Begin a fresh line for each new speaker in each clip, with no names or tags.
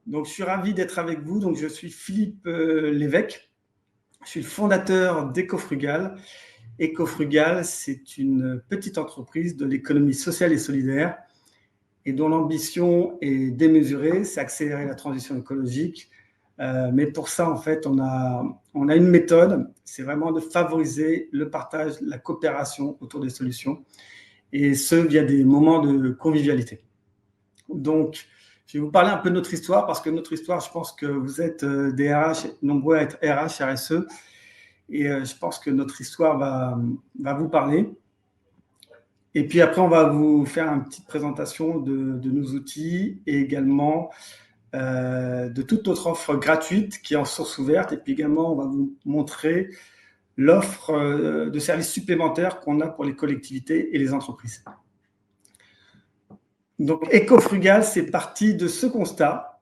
Donc, je suis ravi d'être avec vous. Donc, je suis Philippe Lévesque. Je suis le fondateur d'Ecofrugal. Ecofrugal, c'est une petite entreprise de l'économie sociale et solidaire et dont l'ambition est démesurée, c'est accélérer la transition écologique. Mais pour ça, en fait, on a une méthode, c'est vraiment de favoriser le partage, la coopération autour des solutions, et ce, via des moments de convivialité. Donc, je vais vous parler un peu de notre histoire, parce que notre histoire, je pense que vous êtes des RH, nombreux à être RH, RSE, et je pense que notre histoire va vous parler. Et puis après, on va vous faire une petite présentation de nos outils et également de toute notre offre gratuite qui est en source ouverte. Et puis également, on va vous montrer l'offre de services supplémentaires qu'on a pour les collectivités et les entreprises. Donc, Ecofrugal, c'est parti de ce constat.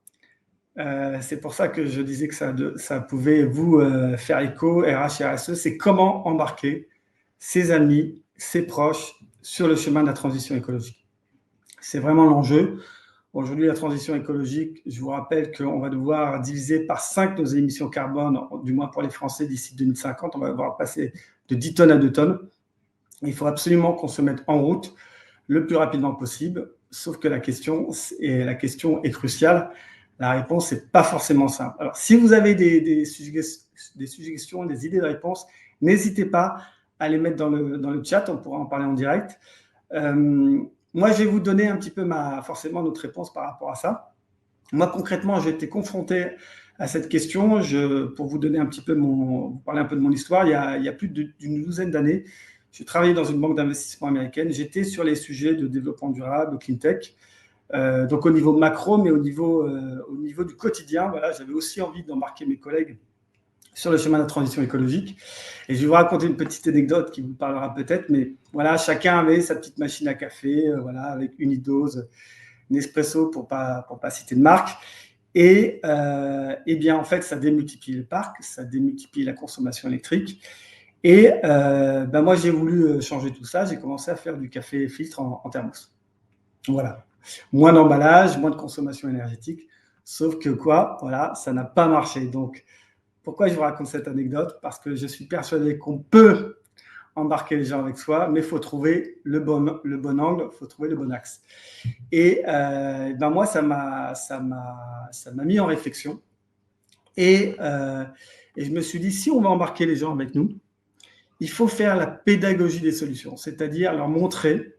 C'est pour ça que je disais que ça pouvait vous faire écho, RH et RSE, c'est comment embarquer ses amis, ses proches sur le chemin de la transition écologique. C'est vraiment l'enjeu. Aujourd'hui, la transition écologique, je vous rappelle qu'on va devoir diviser par 5 nos émissions carbone, du moins pour les Français, d'ici 2050. On va devoir passer de 10 tonnes à 2 tonnes. Il faut absolument qu'on se mette en route le plus rapidement possible, sauf que la question est cruciale. La réponse n'est pas forcément simple. Alors, si vous avez des suggestions, des idées de réponse, n'hésitez pas à les mettre dans le chat, on pourra en parler en direct. Moi, je vais vous donner un petit peu forcément notre réponse par rapport à ça. Moi, concrètement, j'ai été confronté à cette question. Pour vous donner un petit peu vous parler un peu de mon histoire, il y a plus d'une douzaine d'années, j'ai travaillé dans une banque d'investissement américaine. J'étais sur les sujets de développement durable, clean tech, donc au niveau macro, mais au niveau du quotidien. Voilà, j'avais aussi envie d'embarquer mes collègues sur le chemin de la transition écologique. Et je vais vous raconter une petite anecdote qui vous parlera peut-être, mais voilà, chacun avait sa petite machine à café, voilà, avec Unidose, Nespresso pour pas citer de marque. Et bien, en fait, ça démultiplie le parc, ça démultiplie la consommation électrique. Et moi, j'ai voulu changer tout ça. J'ai commencé à faire du café filtre en thermos. Voilà. Moins d'emballage, moins de consommation énergétique. Sauf que quoi, voilà, ça n'a pas marché. Donc, pourquoi je vous raconte cette anecdote? Parce que je suis persuadé qu'on peut embarquer les gens avec soi, mais il faut trouver le bon angle, il faut trouver le bon axe. Et moi, ça m'a mis en réflexion. Et je me suis dit, si on va embarquer les gens avec nous, il faut faire la pédagogie des solutions, c'est-à-dire leur montrer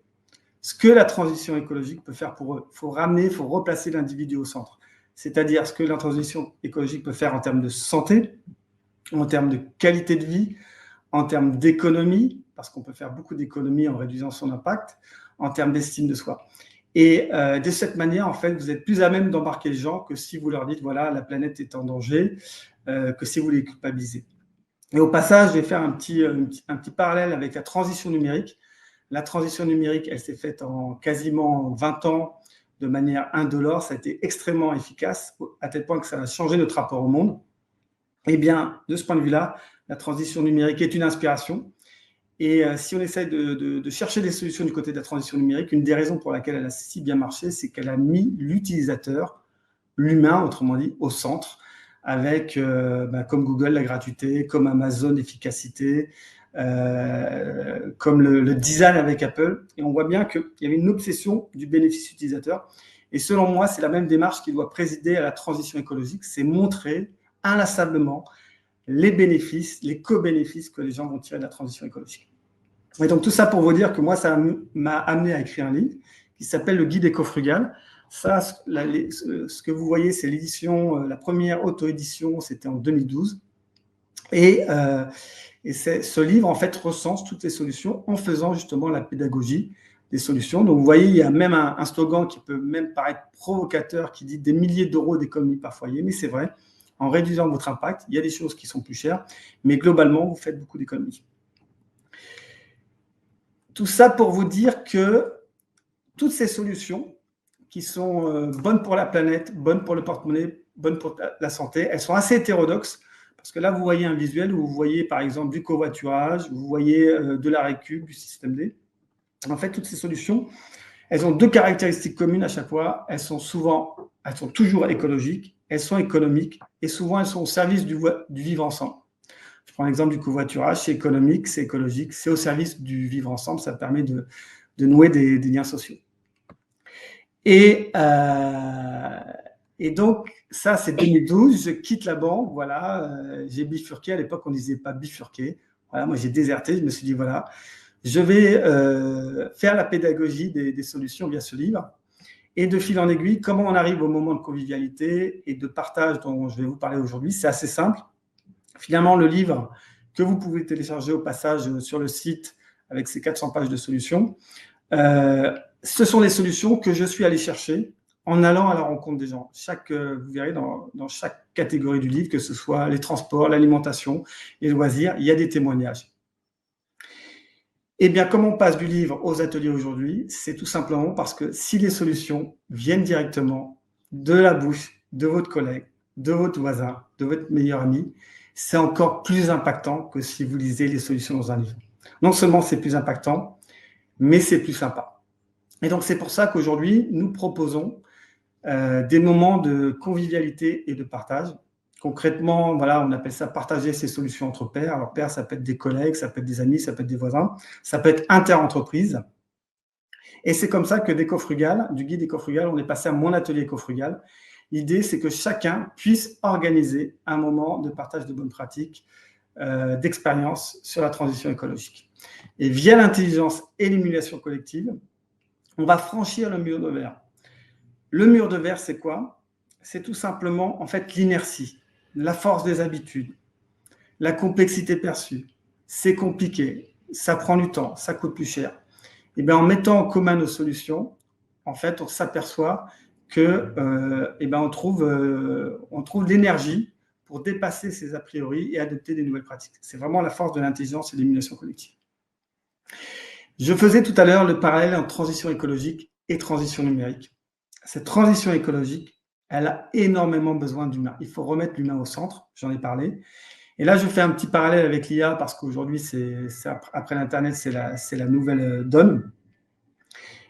ce que la transition écologique peut faire pour eux. Il faut replacer l'individu au centre. C'est-à-dire ce que la transition écologique peut faire en termes de santé, en termes de qualité de vie, en termes d'économie, parce qu'on peut faire beaucoup d'économies en réduisant son impact, en termes d'estime de soi. Et de cette manière, en fait, vous êtes plus à même d'embarquer les gens que si vous leur dites, voilà, la planète est en danger, que si vous les culpabilisez. Et au passage, je vais faire un petit parallèle avec la transition numérique. La transition numérique, elle s'est faite en quasiment 20 ans de manière indolore. Ça a été extrêmement efficace, à tel point que ça a changé notre rapport au monde. Eh bien, de ce point de vue-là, la transition numérique est une inspiration. Et si on essaie de chercher des solutions du côté de la transition numérique, une des raisons pour laquelle elle a si bien marché, c'est qu'elle a mis l'utilisateur, l'humain, autrement dit, au centre, avec, comme Google, la gratuité, comme Amazon, l'efficacité, comme le design avec Apple. Et on voit bien qu'il y avait une obsession du bénéfice utilisateur. Et selon moi, c'est la même démarche qui doit présider à la transition écologique, c'est montrer inlassablement les bénéfices, les co-bénéfices que les gens vont tirer de la transition écologique. Et donc, tout ça pour vous dire que moi, ça m'a amené à écrire un livre qui s'appelle Le Guide Ecofrugal. Ça, ce que vous voyez, c'est l'édition, la première auto-édition, c'était en 2012. Et ce livre, en fait, recense toutes les solutions en faisant justement la pédagogie des solutions. Donc, vous voyez, il y a même un slogan qui peut même paraître provocateur, qui dit des milliers d'euros d'économie par foyer, mais c'est vrai. En réduisant votre impact, il y a des choses qui sont plus chères, mais globalement, vous faites beaucoup d'économies. Tout ça pour vous dire que toutes ces solutions qui sont bonnes pour la planète, bonnes pour le porte-monnaie, bonnes pour la santé, elles sont assez hétérodoxes, parce que là, vous voyez un visuel où vous voyez, par exemple, du covoiturage, vous voyez de la récup, du système D. En fait, toutes ces solutions, elles ont deux caractéristiques communes à chaque fois. Elles sont souvent elles sont toujours écologiques, elles sont économiques et souvent elles sont au service du vivre ensemble. Je prends l'exemple du covoiturage, c'est économique, c'est écologique, c'est au service du vivre ensemble, ça permet de nouer des liens sociaux. Et donc, ça, c'est 2012, je quitte la banque, voilà, j'ai bifurqué, à l'époque, on ne disait pas bifurquer. Voilà, moi, j'ai déserté, je me suis dit, voilà, je vais faire la pédagogie des solutions via ce livre. Et de fil en aiguille, comment on arrive au moment de convivialité et de partage dont je vais vous parler aujourd'hui, c'est assez simple. Finalement, le livre que vous pouvez télécharger au passage sur le site avec ces 400 pages de solutions, ce sont des solutions que je suis allé chercher en allant à la rencontre des gens. Vous verrez dans chaque catégorie du livre, que ce soit les transports, l'alimentation, les loisirs, il y a des témoignages. Eh bien, comment on passe du livre aux ateliers aujourd'hui? C'est tout simplement parce que si les solutions viennent directement de la bouche de votre collègue, de votre voisin, de votre meilleur ami, c'est encore plus impactant que si vous lisez les solutions dans un livre. Non seulement c'est plus impactant, mais c'est plus sympa. Et donc, c'est pour ça qu'aujourd'hui, nous proposons des moments de convivialité et de partage. Concrètement, voilà, on appelle ça partager ses solutions entre pairs. Alors, pairs, ça peut être des collègues, ça peut être des amis, ça peut être des voisins, ça peut être inter-entreprise. Et c'est comme ça que d'Écofrugal, du guide Écofrugal, on est passé à mon atelier Écofrugal. L'idée, c'est que chacun puisse organiser un moment de partage de bonnes pratiques, d'expérience sur la transition écologique. Et via l'intelligence et l'émulation collective, on va franchir le mur de verre. Le mur de verre, c'est quoi? C'est tout simplement, en fait, l'inertie, la force des habitudes, la complexité perçue. C'est compliqué, ça prend du temps, ça coûte plus cher. Et bien, en mettant en commun nos solutions, en fait, on s'aperçoit que, on trouve l'énergie pour dépasser ces a priori et adopter des nouvelles pratiques. C'est vraiment la force de l'intelligence et de l'émulation collective. Je faisais tout à l'heure le parallèle entre transition écologique et transition numérique. Cette transition écologique, elle a énormément besoin d'humains. Il faut remettre l'humain au centre, j'en ai parlé. Et là, je fais un petit parallèle avec l'IA parce qu'aujourd'hui, après l'Internet, c'est la nouvelle donne.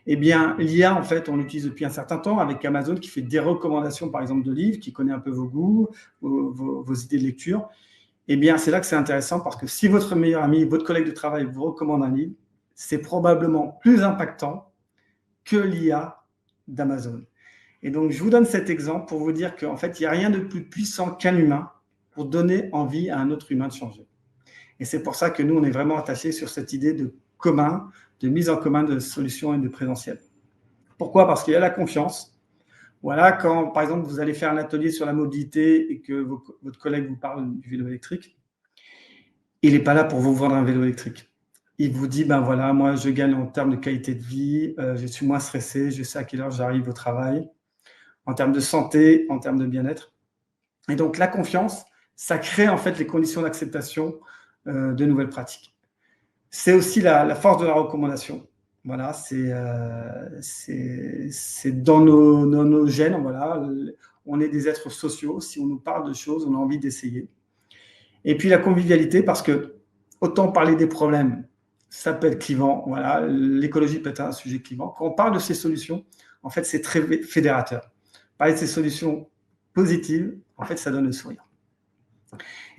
Eh bien, l'IA, en fait, on l'utilise depuis un certain temps avec Amazon qui fait des recommandations, par exemple, de livres, qui connaît un peu vos goûts, vos idées de lecture. Eh bien, c'est là que c'est intéressant parce que si votre meilleur ami, votre collègue de travail vous recommande un livre, c'est probablement plus impactant que l'IA d'Amazon. Et donc, je vous donne cet exemple pour vous dire qu'en fait, il n'y a rien de plus puissant qu'un humain pour donner envie à un autre humain de changer. Et c'est pour ça que nous, on est vraiment attachés sur cette idée de commun, de mise en commun de solutions et de présentiel. Pourquoi? Parce qu'il y a la confiance. Voilà, quand, par exemple, vous allez faire un atelier sur la mobilité et que votre collègue vous parle du vélo électrique, il n'est pas là pour vous vendre un vélo électrique. Il vous dit, ben voilà, moi, je gagne en termes de qualité de vie, je suis moins stressé, je sais à quelle heure j'arrive au travail, en termes de santé, en termes de bien-être. Et donc, la confiance, ça crée en fait les conditions d'acceptation de nouvelles pratiques. C'est aussi la force de la recommandation. Voilà, c'est dans nos gènes. Voilà, on est des êtres sociaux. Si on nous parle de choses, on a envie d'essayer. Et puis la convivialité, parce que autant parler des problèmes, ça peut être clivant. Voilà, l'écologie peut être un sujet clivant. Quand on parle de ces solutions, en fait, c'est très fédérateur. Parler de ces solutions positives, en fait, ça donne le sourire.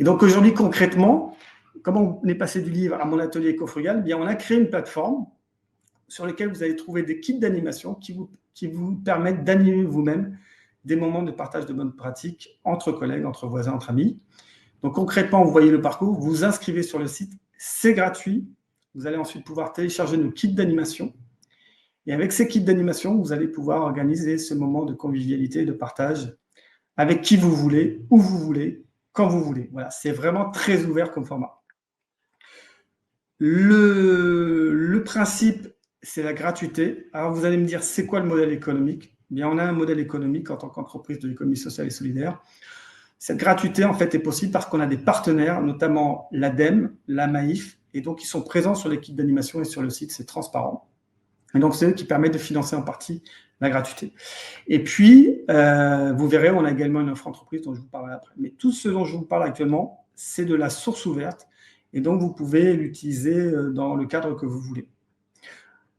Et donc aujourd'hui, concrètement, comment on est passé du livre à mon atelier Écofrugal? Bien, on a créé une plateforme sur laquelle vous allez trouver des kits d'animation qui vous permettent d'animer vous-même des moments de partage de bonnes pratiques entre collègues, entre voisins, entre amis. Donc concrètement, vous voyez le parcours, vous vous inscrivez sur le site, c'est gratuit. Vous allez ensuite pouvoir télécharger nos kits d'animation. Et avec ces kits d'animation, vous allez pouvoir organiser ce moment de convivialité, de partage avec qui vous voulez, où vous voulez, quand vous voulez. Voilà, c'est vraiment très ouvert comme format. Le principe, c'est la gratuité. Alors, vous allez me dire, c'est quoi le modèle économique? Bien, on a un modèle économique en tant qu'entreprise de l'économie sociale et solidaire. Cette gratuité, en fait, est possible parce qu'on a des partenaires, notamment l'ADEME, la MAIF, et donc ils sont présents sur l'équipe d'animation et sur le site, c'est transparent. Et donc, c'est eux qui permettent de financer en partie la gratuité. Et puis, vous verrez, on a également une offre entreprise dont je vous parlerai après. Mais tout ce dont je vous parle actuellement, c'est de la source ouverte. Et donc, vous pouvez l'utiliser dans le cadre que vous voulez.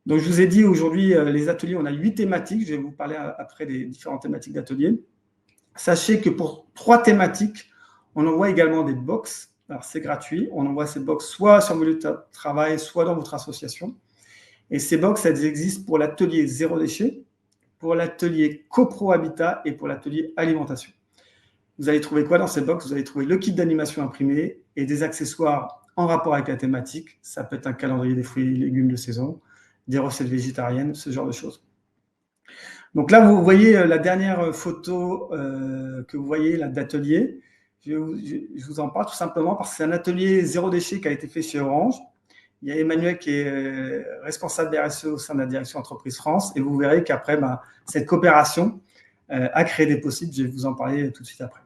Donc, je vous ai dit aujourd'hui, les ateliers, on a 8 thématiques. Je vais vous parler après des différentes thématiques d'ateliers. Sachez que pour 3 thématiques, on envoie également des box. Alors, c'est gratuit. On envoie ces box soit sur votre lieu de travail, soit dans votre association. Et ces box, elles existent pour l'atelier zéro déchet, pour l'atelier copro habitat et pour l'atelier alimentation. Vous allez trouver quoi dans ces box? Vous allez trouver le kit d'animation imprimé et des accessoires en rapport avec la thématique. Ça peut être un calendrier des fruits et légumes de saison, des recettes végétariennes, ce genre de choses. Donc là, vous voyez la dernière photo que vous voyez là d'atelier. Je vous en parle tout simplement parce que c'est un atelier zéro déchet qui a été fait chez Orange. Il y a Emmanuel qui est responsable des RSE au sein de la direction Entreprise France et vous verrez qu'après, cette coopération a créé des possibles. Je vais vous en parler tout de suite après.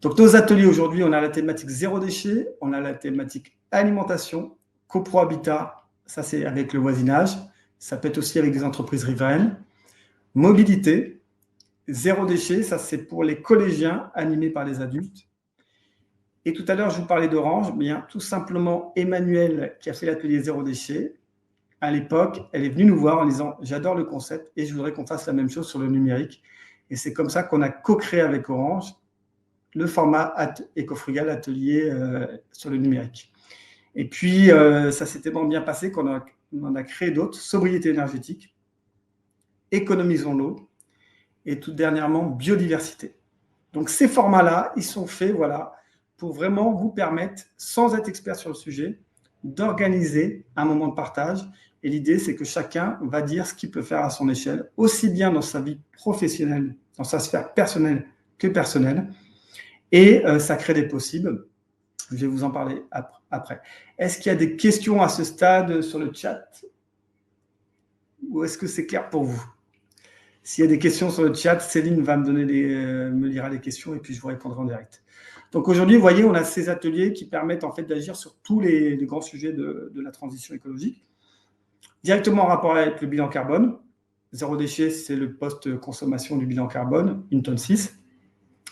Donc nos ateliers aujourd'hui, on a la thématique zéro déchet, on a la thématique alimentation, copro habitat, ça c'est avec le voisinage, ça peut être aussi avec des entreprises riveraines, mobilité, zéro déchet, ça c'est pour les collégiens animés par les adultes. Et tout à l'heure, je vous parlais d'Orange, bien tout simplement Emmanuel qui a fait l'atelier zéro déchet. À l'époque, elle est venue nous voir en disant « J'adore le concept et je voudrais qu'on fasse la même chose sur le numérique ». Et c'est comme ça qu'on a co-créé avec Orange le format éco-frugal atelier sur le numérique. Et puis, ça s'est tellement bien passé qu'on en a créé d'autres, sobriété énergétique, économisons l'eau et tout dernièrement, biodiversité. Donc, ces formats-là, ils sont faits, voilà, pour vraiment vous permettre, sans être expert sur le sujet, d'organiser un moment de partage. Et l'idée, c'est que chacun va dire ce qu'il peut faire à son échelle, aussi bien dans sa vie professionnelle, dans sa sphère personnelle que personnelle. Et ça crée des possibles. Je vais vous en parler après. Est-ce qu'il y a des questions à ce stade sur le chat? Ou est-ce que c'est clair pour vous? S'il y a des questions sur le chat, Céline va me lira les questions et puis je vous répondrai en direct. Donc aujourd'hui, vous voyez, on a ces ateliers qui permettent en fait d'agir sur tous les grands sujets de la transition écologique. Directement en rapport avec le bilan carbone. Zéro déchet, c'est le post-consommation du bilan carbone, 1,6 tonne.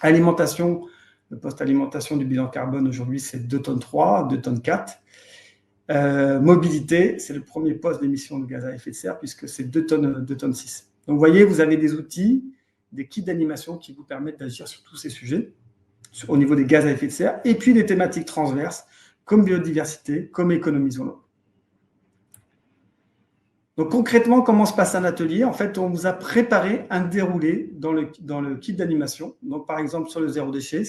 Alimentation, le post-alimentation du bilan carbone aujourd'hui, c'est 2,3 tonnes, 2,4 tonnes. Mobilité, c'est le premier poste d'émission de gaz à effet de serre puisque c'est 2,6 tonnes. Donc, vous voyez, vous avez des outils, des kits d'animation qui vous permettent d'agir sur tous ces sujets, au niveau des gaz à effet de serre, et puis des thématiques transverses, comme biodiversité, comme économisons l'eau. Donc, concrètement, comment se passe un atelier? En fait, on vous a préparé un déroulé dans le kit d'animation. Donc, par exemple, sur le zéro déchet,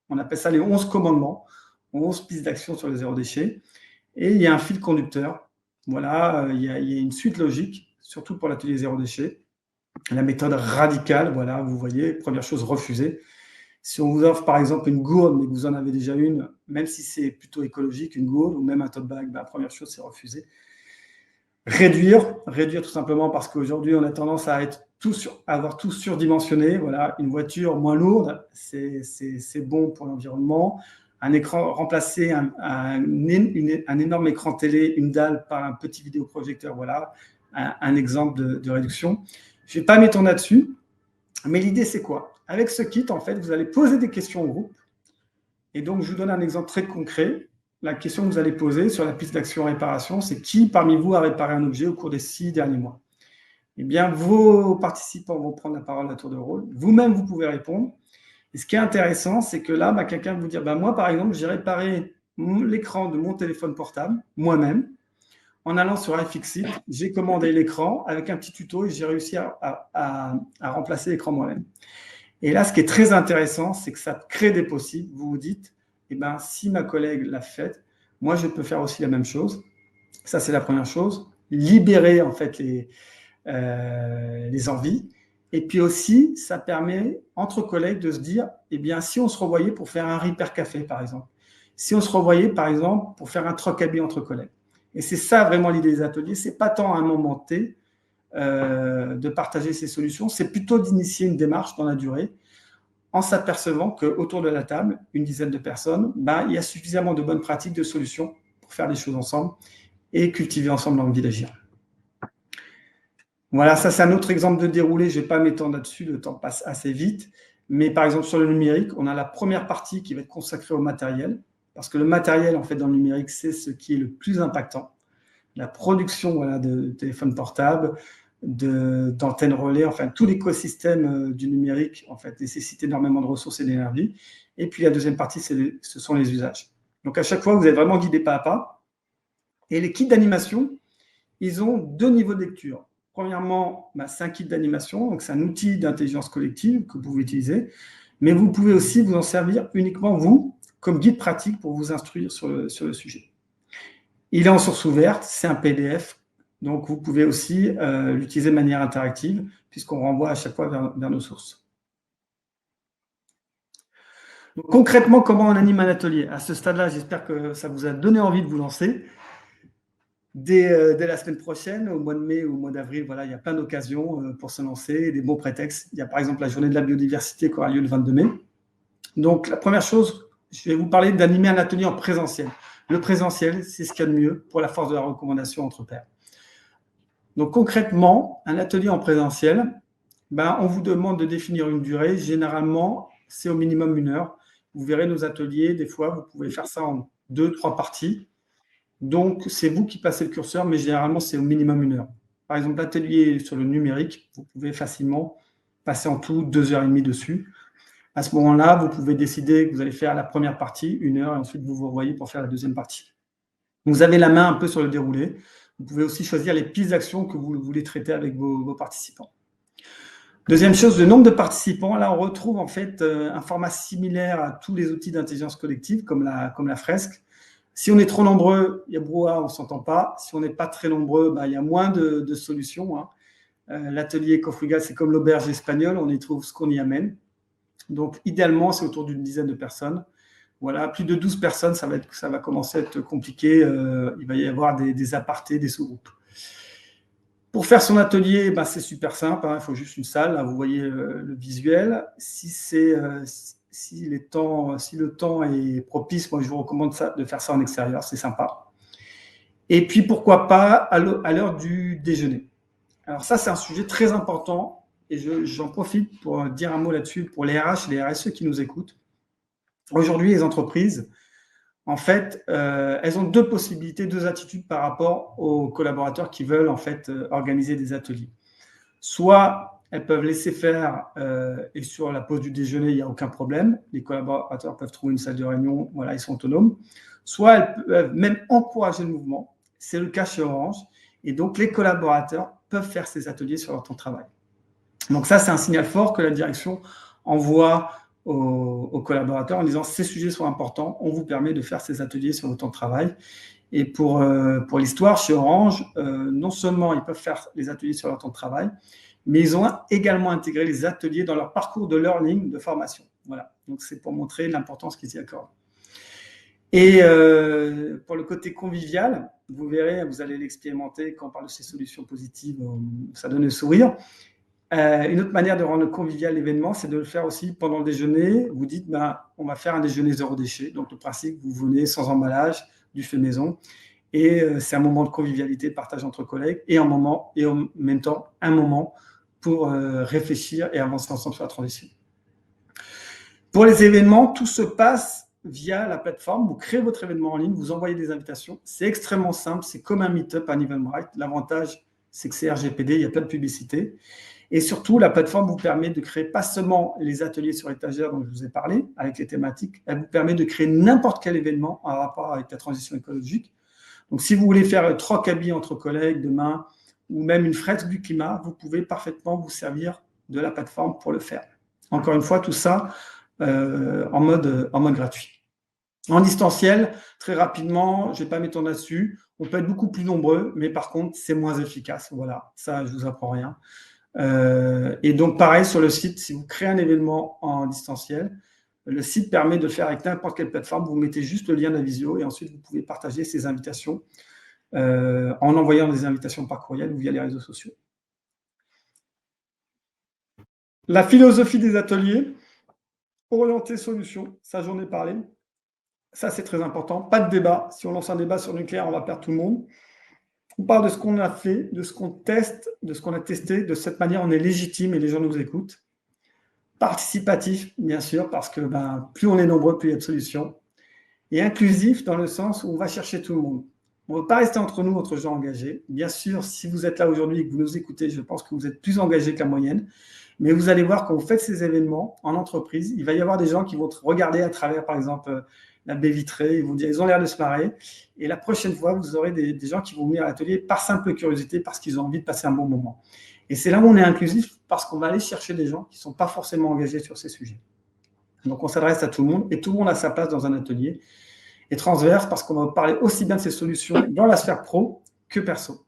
on appelle ça les 11 commandements, 11 pistes d'action sur le zéro déchet. Et il y a un fil conducteur. Voilà, il y a une suite logique, surtout pour l'atelier zéro déchet. La méthode radicale, voilà, vous voyez, première chose, refuser. Si on vous offre par exemple une gourde, mais que vous en avez déjà une, même si c'est plutôt écologique, une gourde ou même un tote bag, première chose, c'est refuser. Réduire tout simplement parce qu'aujourd'hui, on a tendance à avoir tout surdimensionné. Voilà, une voiture moins lourde, c'est bon pour l'environnement. Un écran, remplacer un énorme écran télé, une dalle par un petit vidéoprojecteur, voilà, un exemple de réduction. Je ne vais pas m'étendre là-dessus, mais l'idée, c'est quoi? Avec ce kit, en fait, vous allez poser des questions au groupe. Et donc, je vous donne un exemple très concret. La question que vous allez poser sur la piste d'action réparation, c'est qui parmi vous a réparé un objet au cours des 6 derniers mois? Eh bien, vos participants vont prendre la parole à tour de rôle. Vous-même, vous pouvez répondre. Et ce qui est intéressant, c'est que là, quelqu'un va vous dire, moi, par exemple, j'ai réparé l'écran de mon téléphone portable, moi-même, en allant sur iFixit, j'ai commandé l'écran avec un petit tuto et j'ai réussi à remplacer l'écran moi-même. Et là, ce qui est très intéressant, c'est que ça crée des possibles. Vous vous dites, si ma collègue l'a fait, moi, je peux faire aussi la même chose. Ça, c'est la première chose. Libérer, en fait, les envies. Et puis aussi, ça permet, entre collègues, de se dire, si on se revoyait pour faire un repair café, par exemple. Si on se revoyait, par exemple, pour faire un troc-habit entre collègues. Et c'est ça, vraiment, l'idée des ateliers. Ce n'est pas tant un moment T de partager ces solutions, c'est plutôt d'initier une démarche dans la durée en s'apercevant qu'autour de la table, une dizaine de personnes, il y a suffisamment de bonnes pratiques, de solutions pour faire les choses ensemble et cultiver ensemble l'envie d'agir. Voilà, ça c'est un autre exemple de déroulé, je ne vais pas m'étendre là-dessus, le temps passe assez vite, mais par exemple sur le numérique, on a la première partie qui va être consacrée au matériel, parce que le matériel, en fait, dans le numérique, c'est ce qui est le plus impactant. la production voilà, de téléphones portables, d'antennes relais, enfin tout l'écosystème du numérique en fait, nécessite énormément de ressources et d'énergie. Et puis la deuxième partie, ce sont les usages. Donc à chaque fois, vous êtes vraiment guidé pas à pas. Et les kits d'animation, ils ont 2 niveaux de lecture. Premièrement, c'est un kit d'animation, donc c'est un outil d'intelligence collective que vous pouvez utiliser, mais vous pouvez aussi vous en servir uniquement, vous, comme guide pratique pour vous instruire sur le sujet. Il est en source ouverte, c'est un PDF, donc vous pouvez aussi l'utiliser de manière interactive, puisqu'on renvoie à chaque fois vers nos sources. Donc, concrètement, comment on anime un atelier? À ce stade-là, j'espère que ça vous a donné envie de vous lancer. Dès la semaine prochaine, au mois de mai ou au mois d'avril, voilà, il y a plein d'occasions pour se lancer, des bons prétextes. Il y a par exemple la journée de la biodiversité qui aura lieu le 22 mai. Donc, la première chose, je vais vous parler d'animer un atelier en présentiel. Le présentiel, c'est ce qu'il y a de mieux pour la force de la recommandation entre pairs. Donc, concrètement, un atelier en présentiel, on vous demande de définir une durée. Généralement, c'est au minimum 1 heure. Vous verrez nos ateliers, des fois, vous pouvez faire ça en 2-3 parties. Donc, c'est vous qui passez le curseur, mais généralement, c'est au minimum 1 heure. Par exemple, l'atelier sur le numérique, vous pouvez facilement passer en tout 2h30 dessus. À ce moment-là, vous pouvez décider que vous allez faire la première partie, 1 heure, et ensuite vous vous revoyez pour faire la deuxième partie. Vous avez la main un peu sur le déroulé. Vous pouvez aussi choisir les pistes d'action que vous voulez traiter avec vos participants. Deuxième chose, le nombre de participants. Là, on retrouve en fait un format similaire à tous les outils d'intelligence collective, comme la fresque. Si on est trop nombreux, il y a brouhaha, on ne s'entend pas. Si on n'est pas très nombreux, il y a moins de solutions. Hein. L'atelier éco-frugal, c'est comme l'auberge espagnole, on y trouve ce qu'on y amène. Donc, idéalement, c'est autour d'une dizaine de personnes. Voilà, plus de 12 personnes, ça va commencer à être compliqué. Il va y avoir des apartés, des sous-groupes. Pour faire son atelier, c'est super simple. Il faut juste une salle. Là, vous voyez le visuel. Si le temps est propice, moi, je vous recommande de faire ça en extérieur. C'est sympa. Et puis, pourquoi pas à l'heure du déjeuner. Alors ça, c'est un sujet très important. Et j'en profite pour dire un mot là-dessus pour les RH et les RSE qui nous écoutent. Aujourd'hui, les entreprises, en fait, elles ont 2 possibilités, 2 attitudes par rapport aux collaborateurs qui veulent en fait organiser des ateliers. Soit elles peuvent laisser faire et sur la pause du déjeuner, il n'y a aucun problème. Les collaborateurs peuvent trouver une salle de réunion, voilà, ils sont autonomes. Soit elles peuvent même encourager le mouvement. C'est le cas chez Orange. Et donc, les collaborateurs peuvent faire ces ateliers sur leur temps de travail. Donc ça, c'est un signal fort que la direction envoie aux collaborateurs en disant ces sujets sont importants, on vous permet de faire ces ateliers sur le temps de travail. Et pour l'histoire, chez Orange, non seulement ils peuvent faire les ateliers sur leur temps de travail, mais ils ont également intégré les ateliers dans leur parcours de learning, de formation. Voilà. Donc c'est pour montrer l'importance qu'ils y accordent. Et pour le côté convivial, vous verrez, vous allez l'expérimenter quand on parle de ces solutions positives, ça donne le sourire. Une autre manière de rendre convivial l'événement, c'est de le faire aussi pendant le déjeuner. Vous dites, on va faire un déjeuner 0 déchet. Donc, le principe, vous venez sans emballage, du fait maison. Et c'est un moment de convivialité, de partage entre collègues, et en même temps, un moment pour réfléchir et avancer ensemble sur la transition. Pour les événements, tout se passe via la plateforme. Vous créez votre événement en ligne, vous envoyez des invitations. C'est extrêmement simple, c'est comme un meet-up, un Eventbrite. L'avantage, c'est que c'est RGPD, il y a plein de publicité. Et surtout, la plateforme vous permet de créer pas seulement les ateliers sur étagère dont je vous ai parlé, avec les thématiques, elle vous permet de créer n'importe quel événement en rapport avec la transition écologique. Donc, si vous voulez faire 3 cabis entre collègues demain, ou même une fresque du climat, vous pouvez parfaitement vous servir de la plateforme pour le faire. Encore une fois, tout ça en mode gratuit. En distanciel, très rapidement, je ne vais pas m'étendre là-dessus, on peut être beaucoup plus nombreux, mais par contre, c'est moins efficace. Voilà, ça, je ne vous apprends rien. Et donc, pareil, sur le site, si vous créez un événement en distanciel, le site permet de le faire avec n'importe quelle plateforme. Vous mettez juste le lien de la visio et ensuite, vous pouvez partager ces invitations en envoyant des invitations par courriel ou via les réseaux sociaux. La philosophie des ateliers, orienter solution, ça j'en ai parlé. Ça, c'est très important. Pas de débat. Si on lance un débat sur le nucléaire, on va perdre tout le monde. On parle de ce qu'on a fait, de ce qu'on teste, de ce qu'on a testé. De cette manière, on est légitime et les gens nous écoutent. Participatif, bien sûr, parce que plus on est nombreux, plus il y a de solutions. Et inclusif dans le sens où on va chercher tout le monde. On ne veut pas rester entre nous, entre gens engagés. Bien sûr, si vous êtes là aujourd'hui et que vous nous écoutez, je pense que vous êtes plus engagés que la moyenne. Mais vous allez voir, quand vous faites ces événements en entreprise, il va y avoir des gens qui vont te regarder à travers, par exemple, la baie vitrée. Ils vont dire, ils ont l'air de se marrer. Et la prochaine fois, vous aurez des gens qui vont venir à l'atelier par simple curiosité, parce qu'ils ont envie de passer un bon moment. Et c'est là où on est inclusif, parce qu'on va aller chercher des gens qui ne sont pas forcément engagés sur ces sujets. Donc, on s'adresse à tout le monde, et tout le monde a sa place dans un atelier. Et transverse, parce qu'on va parler aussi bien de ces solutions dans la sphère pro que perso.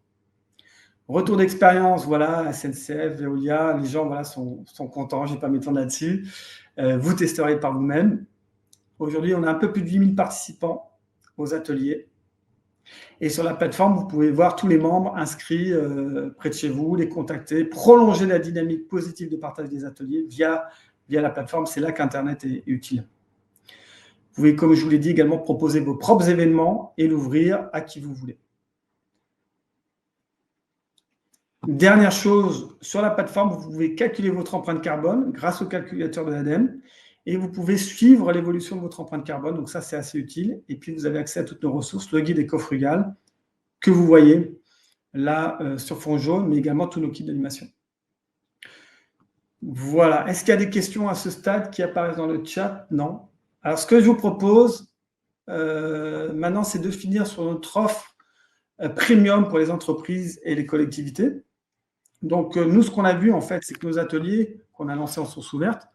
Retour d'expérience, voilà, SNCF, Veolia, les gens voilà, sont contents, je ne vais pas m'étendre là-dessus. Vous testerez par vous-même. Aujourd'hui, on a un peu plus de 8000 participants aux ateliers. Et sur la plateforme, vous pouvez voir tous les membres inscrits près de chez vous, les contacter, prolonger la dynamique positive de partage des ateliers via la plateforme. C'est là qu'Internet est utile. Vous pouvez, comme je vous l'ai dit, également proposer vos propres événements et l'ouvrir à qui vous voulez. Dernière chose, sur la plateforme, vous pouvez calculer votre empreinte carbone grâce au calculateur de l'ADEME et vous pouvez suivre l'évolution de votre empreinte carbone. Donc ça, c'est assez utile. Et puis, vous avez accès à toutes nos ressources, le guide éco-frugal que vous voyez là sur fond jaune, mais également tous nos kits d'animation. Voilà. Est-ce qu'il y a des questions à ce stade qui apparaissent dans le chat? Non. Alors, ce que je vous propose maintenant, c'est de finir sur notre offre premium pour les entreprises et les collectivités. Donc, nous, ce qu'on a vu, en fait, c'est que nos ateliers qu'on a lancés en source ouverte,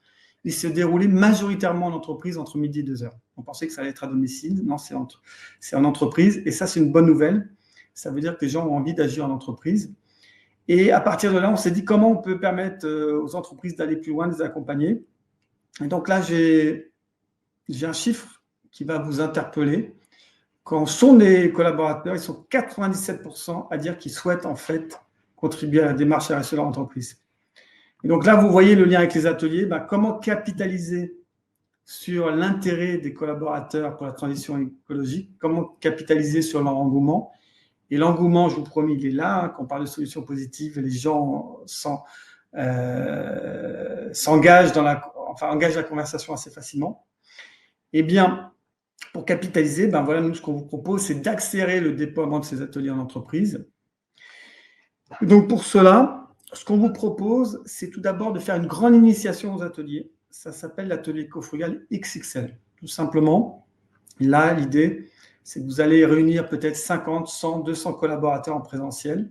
ils se déroulaient majoritairement en entreprise entre midi et 2 heures. On pensait que ça allait être à domicile. Non, c'est en entreprise. Et ça, c'est une bonne nouvelle. Ça veut dire que les gens ont envie d'agir en entreprise. Et à partir de là, on s'est dit comment on peut permettre aux entreprises d'aller plus loin, de les accompagner. Et donc là, j'ai un chiffre qui va vous interpeller. Quand sont des collaborateurs, ils sont 97% à dire qu'ils souhaitent en fait contribuer à la démarche RSE de leur entreprise. Et donc là, vous voyez le lien avec les ateliers. Comment capitaliser sur l'intérêt des collaborateurs pour la transition écologique? Comment capitaliser sur leur engouement? Et l'engouement, je vous promets, il est là. Quand on parle de solutions positives, les gens engagent la conversation assez facilement. Eh bien, pour capitaliser, voilà, nous, ce qu'on vous propose, c'est d'accélérer le déploiement de ces ateliers en entreprise. Donc, pour cela, ce qu'on vous propose, c'est tout d'abord de faire une grande initiation aux ateliers. Ça s'appelle l'atelier éco-frugal XXL. Tout simplement, là, l'idée, c'est que vous allez réunir peut-être 50, 100, 200 collaborateurs en présentiel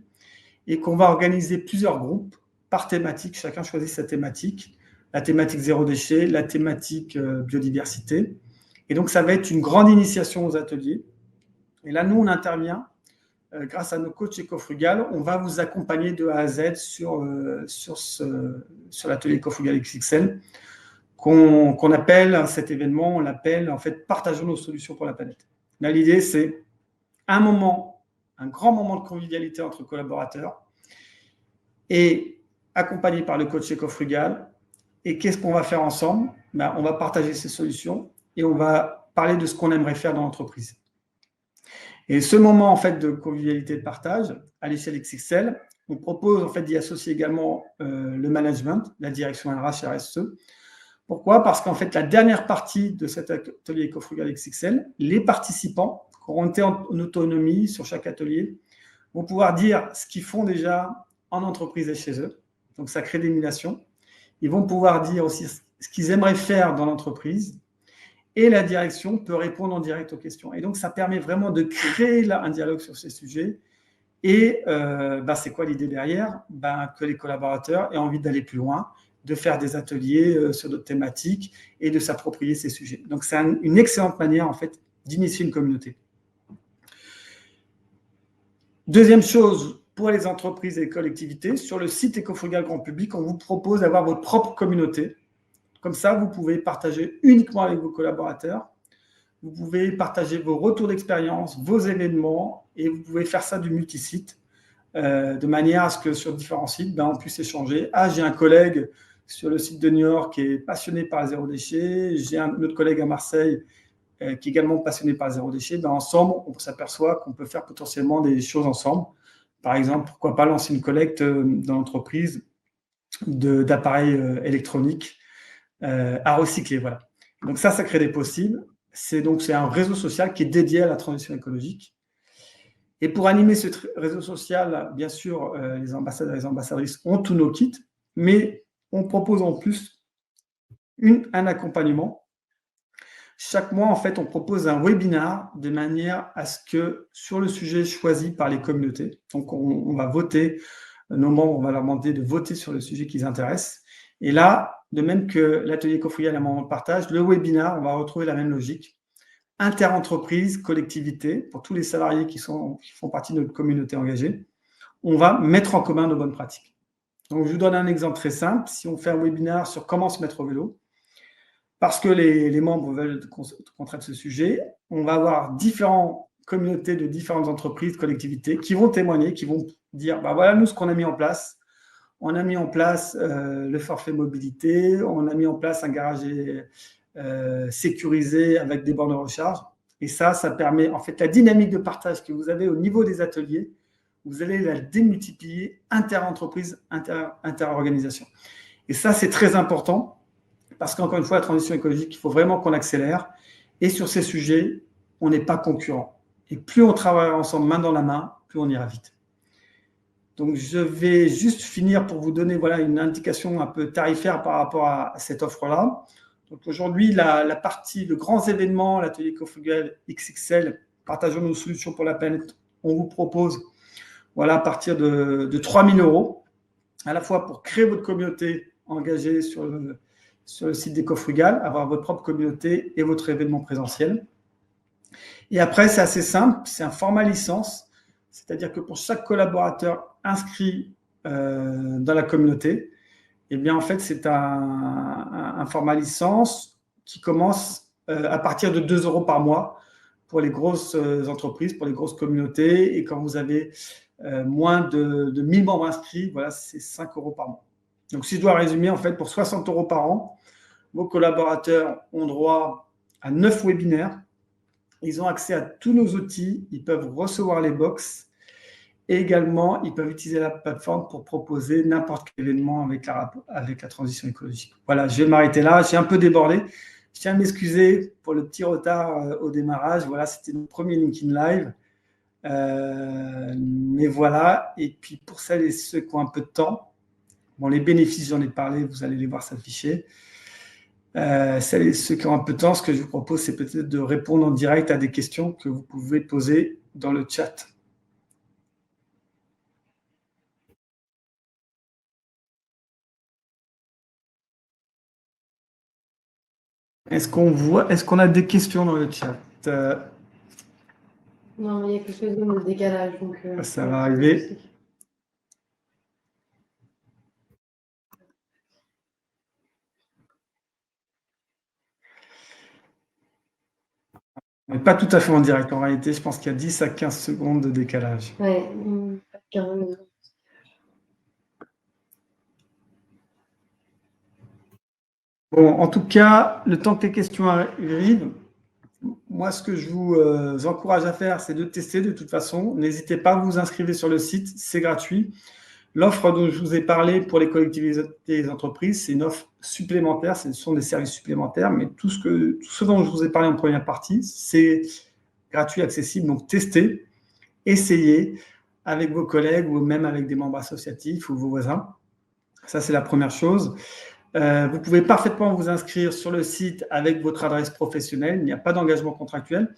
et qu'on va organiser plusieurs groupes par thématique. Chacun choisit sa thématique. La thématique zéro déchet, la thématique biodiversité. Et donc, ça va être une grande initiation aux ateliers. Et là, nous, on intervient grâce à nos coachs éco-frugal. On va vous accompagner de A à Z sur l'atelier éco-frugal XXL qu'on appelle, cet événement, on l'appelle en fait « Partageons nos solutions pour la planète ». Là, l'idée, c'est un grand moment de convivialité entre collaborateurs et accompagné par le coach éco-frugal. Et qu'est-ce qu'on va faire ensemble? On va partager ces solutions et on va parler de ce qu'on aimerait faire dans l'entreprise. Et ce moment en fait de convivialité et de partage à l'échelle XXL, on propose en fait d'y associer également le management, la direction RH RSE. Pourquoi? Parce qu'en fait la dernière partie de cet atelier éco-frugal XXL, les participants qui auront été en autonomie sur chaque atelier vont pouvoir dire ce qu'ils font déjà en entreprise et chez eux. Donc ça crée d'émulation. Ils vont pouvoir dire aussi ce qu'ils aimeraient faire dans l'entreprise. Et la direction peut répondre en direct aux questions. Et donc, ça permet vraiment de créer là un dialogue sur ces sujets. Et c'est quoi l'idée derrière? Que les collaborateurs aient envie d'aller plus loin, de faire des ateliers sur d'autres thématiques et de s'approprier ces sujets. Donc, c'est une excellente manière, en fait, d'initier une communauté. Deuxième chose, pour les entreprises et les collectivités, sur le site Éco-Frugal Grand Public, on vous propose d'avoir votre propre communauté. Comme ça, vous pouvez partager uniquement avec vos collaborateurs. Vous pouvez partager vos retours d'expérience, vos événements, et vous pouvez faire ça du multisite, de manière à ce que sur différents sites, on puisse échanger. J'ai un collègue sur le site de New York qui est passionné par le zéro déchet. J'ai un autre collègue à Marseille qui est également passionné par le zéro déchet. Ensemble, on s'aperçoit qu'on peut faire potentiellement des choses ensemble. Par exemple, pourquoi pas lancer une collecte dans l'entreprise d'appareils électroniques à recycler, voilà. Donc ça crée des possibles. C'est un réseau social qui est dédié à la transition écologique. Et pour animer ce réseau social, bien sûr, les ambassadeurs et les ambassadrices ont tous nos kits, mais on propose en plus un accompagnement. Chaque mois, en fait, on propose un webinar de manière à ce que sur le sujet choisi par les communautés, donc on va voter, nos membres, on va leur demander de voter sur le sujet qui les intéresse. Et là, de même que l'atelier co-frugal et un moment de partage, le webinar, on va retrouver la même logique. Interentreprise, collectivité, pour tous les salariés qui font partie de notre communauté engagée, on va mettre en commun nos bonnes pratiques. Donc, je vous donne un exemple très simple. Si on fait un webinaire sur comment se mettre au vélo, parce que les membres veulent qu'on traite ce sujet, on va avoir différentes communautés de différentes entreprises, collectivités, qui vont témoigner, qui vont dire, bah voilà, nous, ce qu'on a mis en place. On a mis en place le forfait mobilité, on a mis en place un garage sécurisé avec des bornes de recharge. Et ça permet, en fait, la dynamique de partage que vous avez au niveau des ateliers, vous allez la démultiplier inter-entreprise, inter-organisation. Et ça, c'est très important parce qu'encore une fois, la transition écologique, il faut vraiment qu'on accélère. Et sur ces sujets, on n'est pas concurrents. Et plus on travaille ensemble main dans la main, plus on ira vite. Donc, je vais juste finir pour vous donner une indication un peu tarifaire par rapport à cette offre-là. Donc, aujourd'hui, la partie, le grand événement, l'atelier co-frugal XXL, partageons nos solutions pour la planète, on vous propose à partir de 3 000 €, à la fois pour créer votre communauté engagée sur le site d'EcoFrugal, avoir votre propre communauté et votre événement présentiel. Et après, c'est assez simple, c'est un format licence, c'est-à-dire que pour chaque collaborateur inscrit dans la communauté, eh bien, en fait, c'est un format licence qui commence à partir de 2 € par mois pour les grosses entreprises, pour les grosses communautés. Et quand vous avez moins de 1000 membres inscrits, c'est 5 € par mois. Donc, si je dois résumer, en fait, pour 60 € par an, vos collaborateurs ont droit à 9 webinaires. Ils ont accès à tous nos outils. Ils peuvent recevoir les box. Et également, ils peuvent utiliser la plateforme pour proposer n'importe quel événement avec la transition écologique. Voilà, je vais m'arrêter là. J'ai un peu débordé. Je tiens à m'excuser pour le petit retard au démarrage. Voilà, c'était notre premier LinkedIn Live. Mais voilà. Et puis, pour celles et ceux qui ont un peu de temps, les bénéfices, j'en ai parlé, vous allez les voir s'afficher. Celles et ceux qui ont un peu de temps, ce que je vous propose, c'est peut-être de répondre en direct à des questions que vous pouvez poser dans le chat. Est-ce qu'on a des questions dans le chat?
Non, il y a quelque chose de décalage. Donc,
ça va arriver. On n'est pas tout à fait en direct. En réalité, je pense qu'il y a 10 à 15 secondes de décalage.
Oui, 15 secondes.
Bon, en tout cas, le temps que les questions arrivent, moi, ce que je vous encourage à faire, c'est de tester de toute façon. N'hésitez pas à vous inscrire sur le site, c'est gratuit. L'offre dont je vous ai parlé pour les collectivités et les entreprises, c'est une offre supplémentaire, ce sont des services supplémentaires, mais tout ce dont je vous ai parlé en première partie, c'est gratuit, accessible. Donc, testez, essayez avec vos collègues ou même avec des membres associatifs ou vos voisins. Ça, c'est la première chose. Vous pouvez parfaitement vous inscrire sur le site avec votre adresse professionnelle. Il n'y a pas d'engagement contractuel.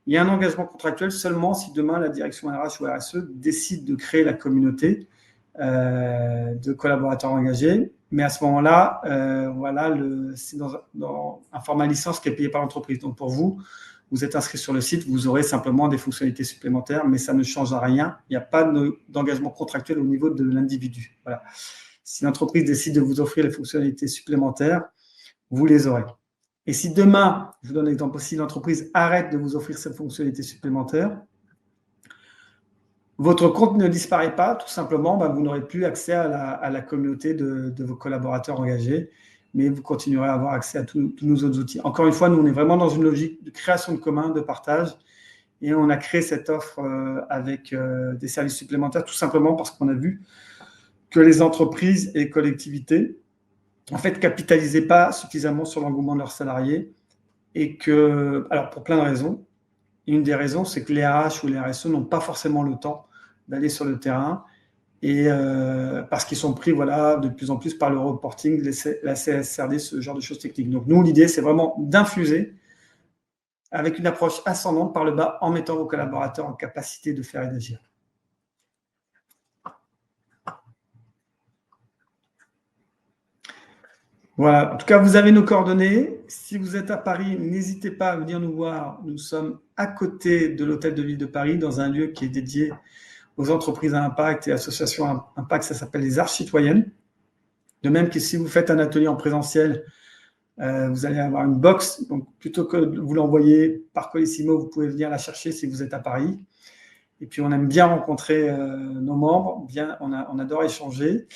Il y a un engagement contractuel seulement si demain la direction RH ou RSE décide de créer la communauté de collaborateurs engagés. Mais à ce moment-là, c'est dans un format licence qui est payé par l'entreprise. Donc pour vous, vous êtes inscrit sur le site, vous aurez simplement des fonctionnalités supplémentaires, mais ça ne change rien. Il n'y a pas d'engagement contractuel au niveau de l'individu. Voilà. Si l'entreprise décide de vous offrir les fonctionnalités supplémentaires, vous les aurez. Et si demain, je vous donne l'exemple, si l'entreprise arrête de vous offrir ces fonctionnalités supplémentaires, votre compte ne disparaît pas, tout simplement, vous n'aurez plus accès à la communauté de vos collaborateurs engagés, mais vous continuerez à avoir accès à tous nos autres outils. Encore une fois, nous, on est vraiment dans une logique de création de commun, de partage, et on a créé cette offre avec des services supplémentaires, tout simplement parce qu'on a vu que les entreprises et les collectivités, en fait, capitalisaient pas suffisamment sur l'engouement de leurs salariés et que, alors pour plein de raisons, Et une des raisons, c'est que les RH ou les RSE n'ont pas forcément le temps d'aller sur le terrain, et parce qu'ils sont pris de plus en plus par le reporting, la CSRD, ce genre de choses techniques. Donc nous, l'idée, c'est vraiment d'infuser avec une approche ascendante par le bas, en mettant vos collaborateurs en capacité de faire et d'agir. Voilà, en tout cas, vous avez nos coordonnées. Si vous êtes à Paris, n'hésitez pas à venir nous voir. Nous sommes à côté de l'Hôtel de Ville de Paris, dans un lieu qui est dédié aux entreprises à impact et associations à impact. Ça s'appelle les Arches Citoyennes. De même que si vous faites un atelier en présentiel, vous allez avoir une box. Donc, plutôt que de vous l'envoyer par Colissimo, vous pouvez venir la chercher si vous êtes à Paris. Et puis, on aime bien rencontrer nos membres. On adore échanger.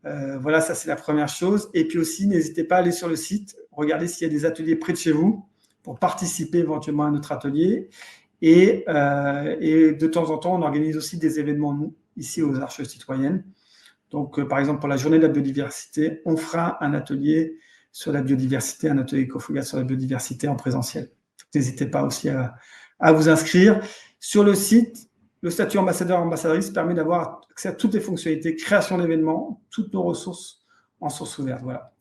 Voilà, ça, c'est la première chose. Et puis aussi, n'hésitez pas à aller sur le site, regarder s'il y a des ateliers près de chez vous pour participer éventuellement à notre atelier. Et de temps en temps, on organise aussi des événements, nous, ici aux Arches Citoyennes. Donc, par exemple, pour la journée de la biodiversité, on fera un atelier sur la biodiversité, un atelier Ecofugat sur la biodiversité en présentiel. N'hésitez pas aussi à vous inscrire. Sur le site, le statut ambassadeur-ambassadrice permet d'avoir accès à toutes les fonctionnalités, création d'événements, toutes nos ressources en source ouverte. Voilà.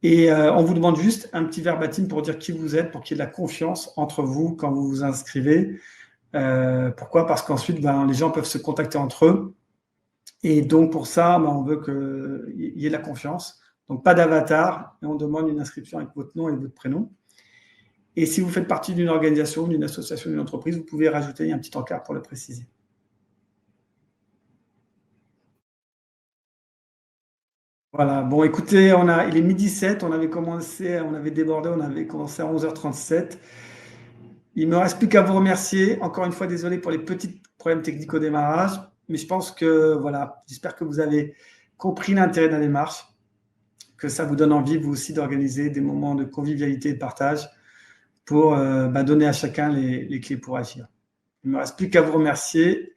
Et on vous demande juste un petit verbatim pour dire qui vous êtes, pour qu'il y ait de la confiance entre vous quand vous vous inscrivez. Pourquoi ? Parce qu'ensuite, les gens peuvent se contacter entre eux. Et donc, pour ça, on veut qu'il y ait de la confiance. Donc, pas d'avatar, et on demande une inscription avec votre nom et votre prénom. Et si vous faites partie d'une organisation, d'une association, d'une entreprise, vous pouvez rajouter un petit encart pour le préciser. Voilà, bon, écoutez, il est midi 7, on avait débordé, on avait commencé à 11h37. Il ne me reste plus qu'à vous remercier. Encore une fois, désolé pour les petits problèmes techniques au démarrage, mais je pense que, j'espère que vous avez compris l'intérêt de la démarche, que ça vous donne envie, vous aussi, d'organiser des moments de convivialité et de partage pour donner à chacun les clés pour agir. Il ne me reste plus qu'à vous remercier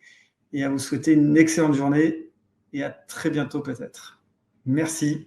et à vous souhaiter une excellente journée et à très bientôt peut-être. Merci.